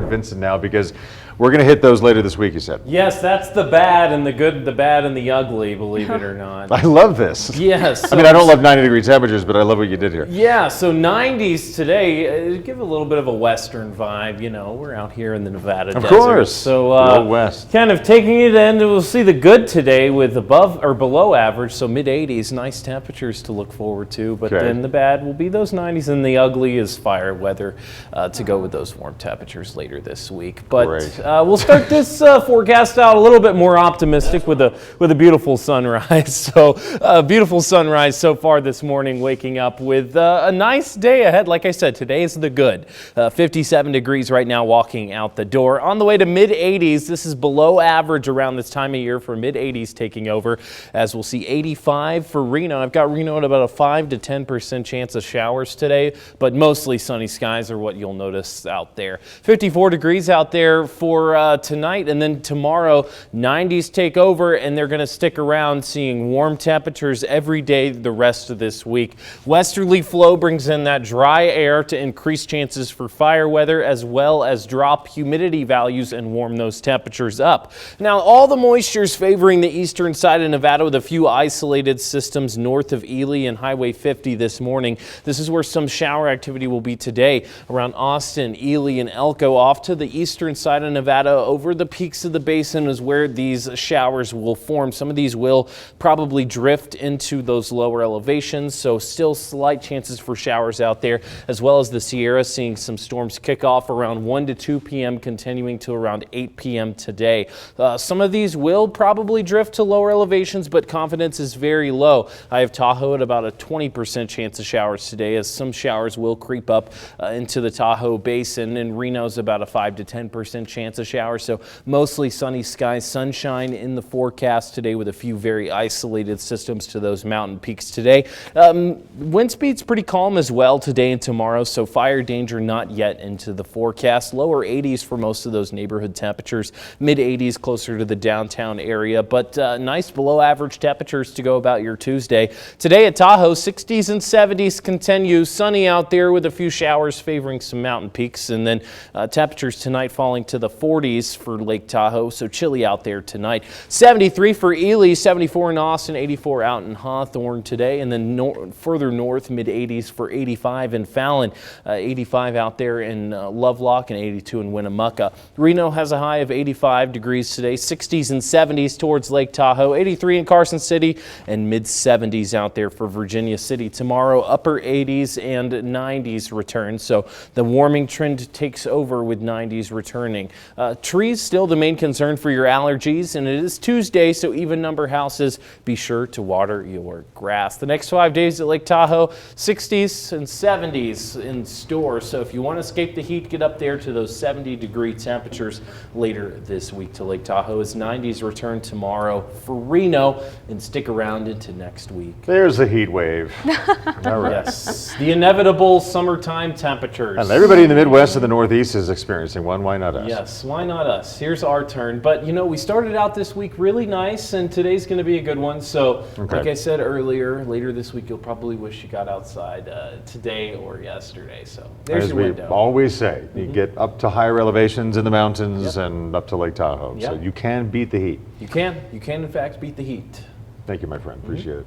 Vincent now, because we're going to hit those later this week, you said. Yes, that's the bad and the good, the bad and the ugly, believe it or not. I love this. Yes. I mean, I don't love 90-degree temperatures, but I love what you did here. Yeah, so 90s today, give a little bit of a western vibe. You know, we're out here in the Nevada desert. Of course. So, Go west. kind of taking it in, we'll see the good today with above or below average, so mid-80s, nice temperatures to look forward to. But Okay. then the bad will be those 90s, and the ugly is fire weather to go with those warm temperatures later this week. But Great. we'll start this forecast out a little bit more optimistic with a beautiful sunrise. So beautiful sunrise so far this morning, waking up with a nice day ahead. Like I said, today is the good. 57 degrees right now walking out the door. On the way to mid-80s, this is below average around this time of year for mid-80s taking over, as we'll see 85 for Reno. I've got Reno at about a 5 to 10% chance of showers today, but mostly sunny skies are what you'll notice out there. 54 degrees out there for tonight, and then tomorrow 90s take over, and they're going to stick around, seeing warm temperatures every day the rest of this week. Westerly flow brings in that dry air to increase chances for fire weather, as well as drop humidity values and warm those temperatures up. Now, all the moisture is favoring the eastern side of Nevada, with a few isolated systems north of Ely and Highway 50 this morning. This is where some shower activity will be today around Austin, Ely, and Elko. Off to the eastern side of Nevada, over the peaks of the basin, is where these showers will form. Some of these will probably drift into those lower elevations, so still slight chances for showers out there, as well as the Sierra, seeing some storms kick off around 1 to 2 p.m., continuing to around 8 p.m. today. Some of these will probably drift to lower elevations, but confidence is very low. I have Tahoe at about a 20% chance of showers today, as some showers will creep up into the Tahoe Basin, and Reno's about a 5 to 10% chance of showers. So mostly sunny skies, sunshine in the forecast today, with a few very isolated systems to those mountain peaks today. Wind speed's pretty calm as well today and tomorrow, so fire danger not yet into the forecast. Lower 80s for most of those neighborhood temperatures, mid 80s closer to the downtown area, but nice below average temperatures to go about your Tuesday. Today at Tahoe, 60s and 70s continue. Sunny out there with a few showers favoring some mountain peaks, and then temperatures tonight falling to the 40s for Lake Tahoe, so chilly out there tonight. 73 for Ely, 74 in Austin, 84 out in Hawthorne today, and then further north, mid 80s for 85 in Fallon, 85 out there in Lovelock, and 82 in Winnemucca. Reno has a high of 85 degrees today, 60s and 70s towards Lake Tahoe, 83 in Carson City, and mid 70s out there for Virginia City. Tomorrow, upper 80s and 90s return, so the warming trend takes over with 90s returning. Trees still the main concern for your allergies, and it is Tuesday, so even number houses, be sure to water your grass. The next 5 days at Lake Tahoe, 60s and 70s in store, so if you want to escape the heat, get up there to those 70-degree temperatures later this week to Lake Tahoe, as 90s return tomorrow for Reno, and stick around into next week. There's a heat wave. All right. Yes, the inevitable summertime temperatures. And everybody in the Midwest and the Northeast is experiencing one. Why not us? Yes, why not us? Here's our turn. But, you know, we started out this week really nice, and today's going to be a good one. So, like I said earlier, later this week, you'll probably wish you got outside today or yesterday. So, there's your window. As we always say, you get up to higher elevations in the mountains and up to Lake Tahoe. So you can beat the heat. You can. You can, in fact, beat the heat. Thank you, my friend. Appreciate it.